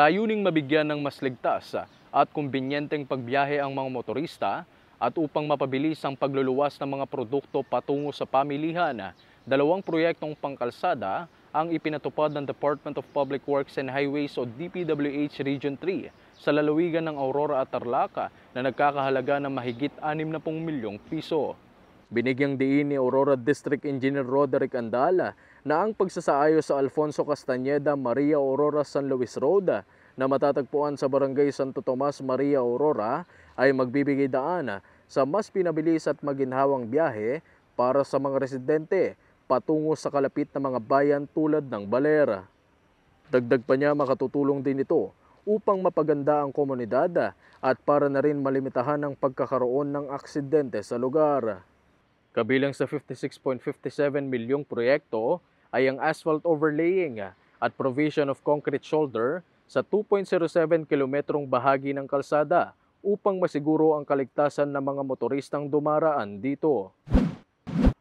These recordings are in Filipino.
layuning mabigyan ng mas ligtas at kumbinyenteng pagbiyahe ang mga motorista at upang mapabilis ang pagluluwas ng mga produkto patungo sa pamilihan, dalawang proyektong pangkalsada ang ipinatupad ng Department of Public Works and Highways o DPWH Region 3 sa lalawigan ng Aurora at Tarlac na nagkakahalaga ng mahigit 60 milyong piso. Binigyang diin ni Aurora District Engineer Roderick Andala na ang pagsasaayos sa Alfonso Castañeda Maria Aurora San Luis Road na matatagpuan sa Barangay Santo Tomas Maria Aurora ay magbibigay daan sa mas pinabilis at maginhawang biyahe para sa mga residente patungo sa kalapit na mga bayan tulad ng Baler. Dagdag pa niya, makatutulong din ito upang mapaganda ang komunidad at para na rin malimitahan ang pagkakaroon ng aksidente sa lugar. Kabilang sa 56.57 milyong proyekto ay ang asphalt overlaying at provision of concrete shoulder sa 2.07 kilometrong bahagi ng kalsada upang masiguro ang kaligtasan ng mga motoristang dumaraan dito.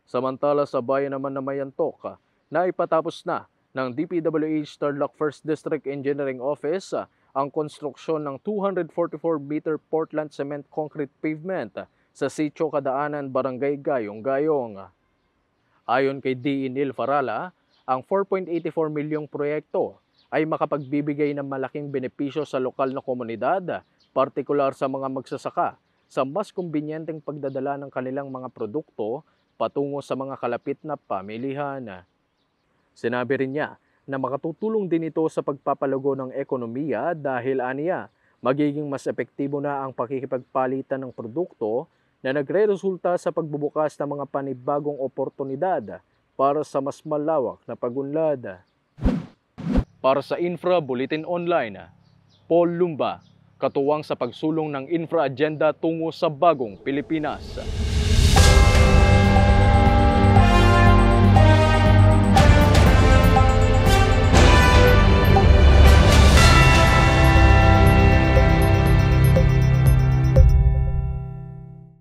Samantala sa bayan naman na Mayantok, na ipatapos na ng DPWH Tarlac 1st District Engineering Office ang konstruksyon ng 244-meter Portland Cement Concrete Pavement sa Sitio Kadaanan, Barangay Gayong-Gayong. Ayon kay D.E. Neil Farala, ang 4.84 milyong proyekto ay makapagbibigay ng malaking benepisyo sa lokal na komunidad, partikular sa mga magsasaka, sa mas kumbinyenteng pagdadala ng kanilang mga produkto patungo sa mga kalapit na pamilihan. Sinabi rin niya na makatutulong din ito sa pagpapalago ng ekonomiya dahil aniya, magiging mas epektibo na ang pakikipagpalitan ng produkto na nagre-resulta sa pagbubukas ng mga panibagong oportunidad para sa mas malawak na pagunlad. Para sa Infra Bulletin Online, Paul Lumba, katuwang sa pagsulong ng Infra Agenda tungo sa bagong Pilipinas.